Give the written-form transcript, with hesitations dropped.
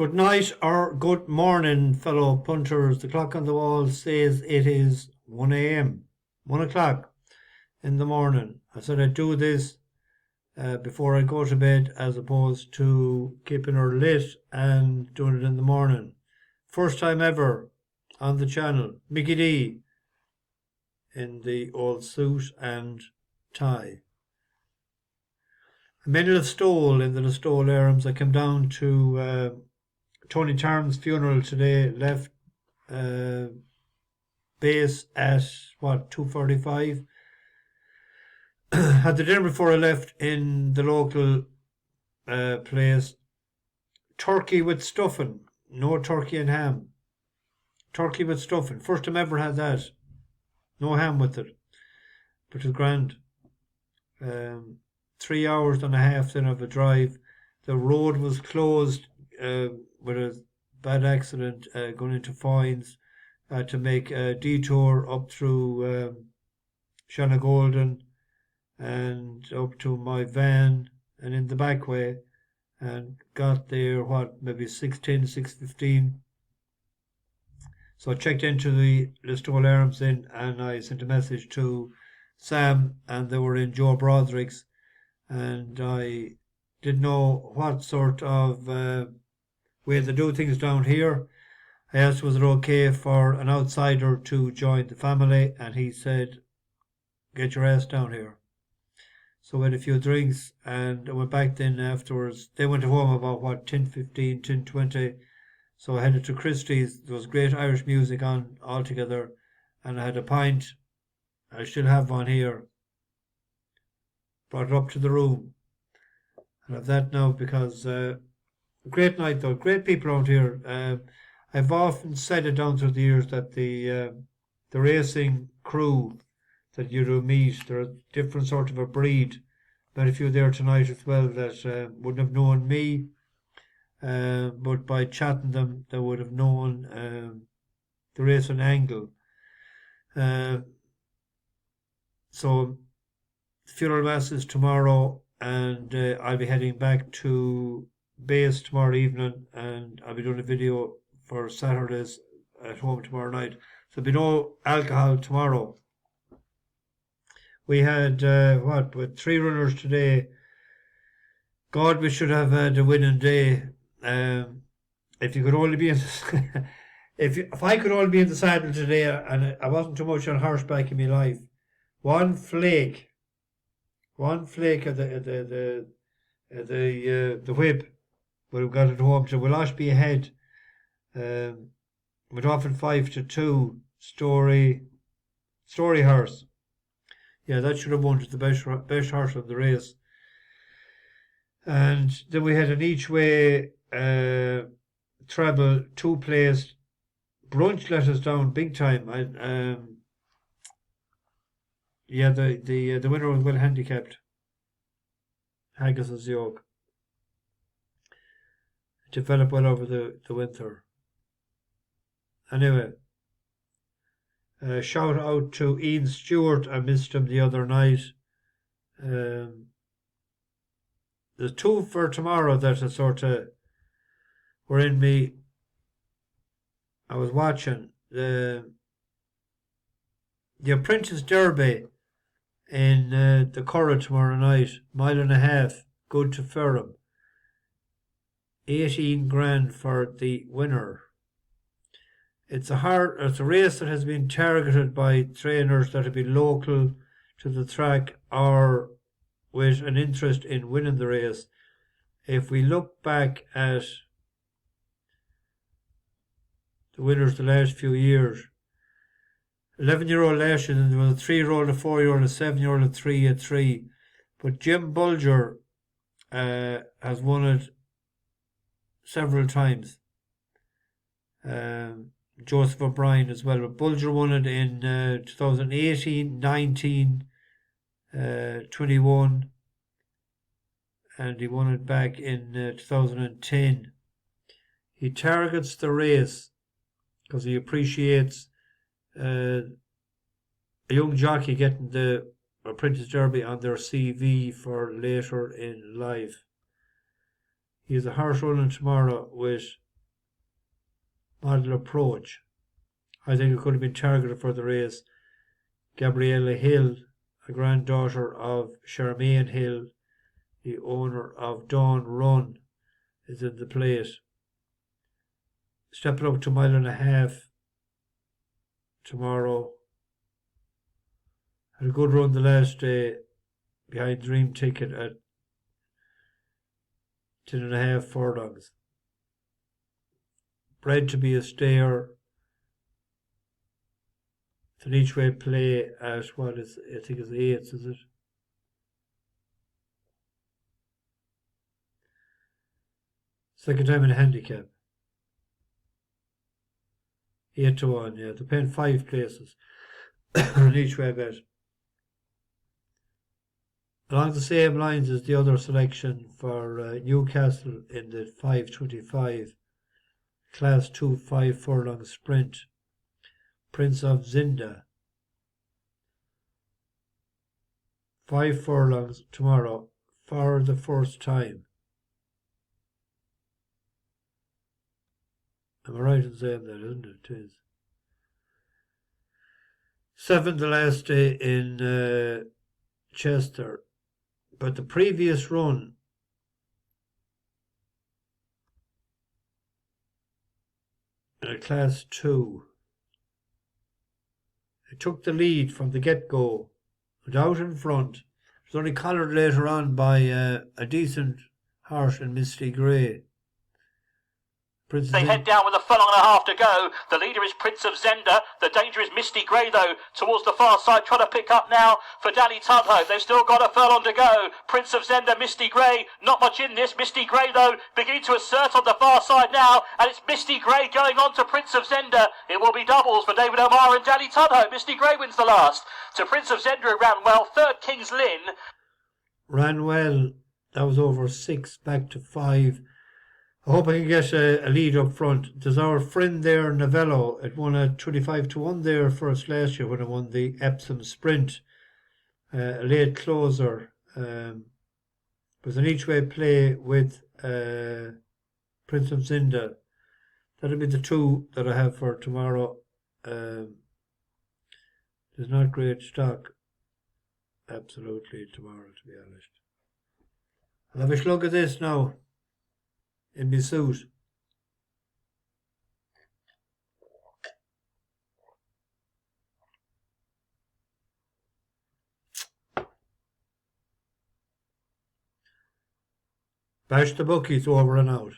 Good night or good morning, fellow punters. The clock on the wall says it is 1 a.m., 1 o'clock in the morning. I said I'd do this before I go to bed as opposed to keeping her lit and doing it in the morning. First time ever on the channel. Mickey D in the old suit and tie. I made a Listowel in the Listowel Arms. I came down to Tony Tarn's funeral today. Left base at 2:45. Had the dinner before I left in the local place. Turkey with stuffing. No turkey and ham. Turkey with stuffing. First time ever had that. No ham with it. But it was grand. 3 hours and a half then of a drive. The road was closed with a bad accident going into Foynes. To make a detour up through Shanagolden and up to my van and in the back way, and got there maybe 6:10, 6:15. So I checked into the Listowel Arms in, and I sent a message to Sam, and they were in Joe Broderick's, and I didn't know what sort of way they do things down here. I asked was it okay for an outsider to join the family, and he said, get your ass down here. So we had a few drinks, and I went back then afterwards. They went home about 10:15, 10:20. So I headed to Christie's. There was great Irish music on altogether, and I had a pint. I still have one here. Brought it up to the room. I have that now because great night though. Great people around here. I've often said it down through the years that the racing crew that you do meet, they're a different sort of a breed. Met a few there tonight as well that wouldn't have known me. But by chatting them, they would have known the racing angle. So the funeral mass is tomorrow, and I'll be heading back to base tomorrow evening, and I'll be doing a video for Saturdays at home tomorrow night. So there'll be no alcohol tomorrow. We had with 3 runners today. God, we should have had a winning day. If you could only be in the, if I could only be in the saddle today, and I wasn't too much on horseback in my life, one flake of the whip would have got it home. So we'll be ahead. Went off in 5-2. Story horse. Yeah, that should have won to the best horse of the race. And then we had an each way treble 2 placed. Brunch let us down big time. The winner was well handicapped. Haggis's yoke. Developed well over the winter. Anyway, shout out to Ian Stewart. I missed him the other night. There's 2 for tomorrow that are sort of were in me. I was watching the Apprentice Derby in the Curragh tomorrow night. 1.5 miles, good to Ferrum. 18 grand for the winner. It's a race that has been targeted by trainers that have been local to the track or with an interest in winning the race. If we look back at the winners the last few years, 11-year-old last year, and there was a 3-year-old, a 4-year-old, a 7-year-old, a 3, a 3. But Jim Bulger has won it several times. Joseph O'Brien as well. But Bulger won it in 2018, 19, 21, and he won it back in 2010. He targets the race because he appreciates a young jockey getting the Apprentice Derby on their CV for later in life. He has a horse running tomorrow with Model Approach. I think it could have been targeted for the race. Gabriella Hill, a granddaughter of Charmaine Hill, the owner of Dawn Run, is in the plate. Stepping up to a mile and a half tomorrow. Had a good run the last day behind Dream Ticket at 10.5 furlongs. Bred to be a stayer. It's an each way play at what is, I think it's 8, is it? Second time in a handicap. 8 to 1, yeah. They're paying 5 places on each way bet. Along the same lines as the other selection for Newcastle in the 5.25 Class 2 5 furlong sprint. Prince of Zenda. 5 furlongs tomorrow for the first time. Am I right in saying that, isn't it? It is. 7 the last day in Chester. But the previous run in a Class 2, it took the lead from the get-go, went out in front. It was only collared later on by a decent horse in Misty Grey. They head down with a furlong and a half to go. The leader is Prince of Zenda. The danger is Misty Grey, though, towards the far side, trying to pick up now for Danny Tudhope. They've still got a furlong to go. Prince of Zenda, Misty Grey, not much in this. Misty Grey, though, beginning to assert on the far side now, and it's Misty Grey going on to Prince of Zenda. It will be doubles for David O'Mara and Danny Tudhope. Misty Grey wins the last. To Prince of Zenda, it ran well. Third, King's Lynn. Ran well. That was over 6, back to 5. I hope I can get a lead up front. There's our friend there, Novello. It won a 25 to 1 there first last year when it won the Epsom Sprint. A late closer. Was an each way play with Prince of Zenda. That'll be the 2 that I have for tomorrow. There's not great stock absolutely tomorrow, to be honest. I'll have a slug of this now in my suit. Bash the bookies over and out.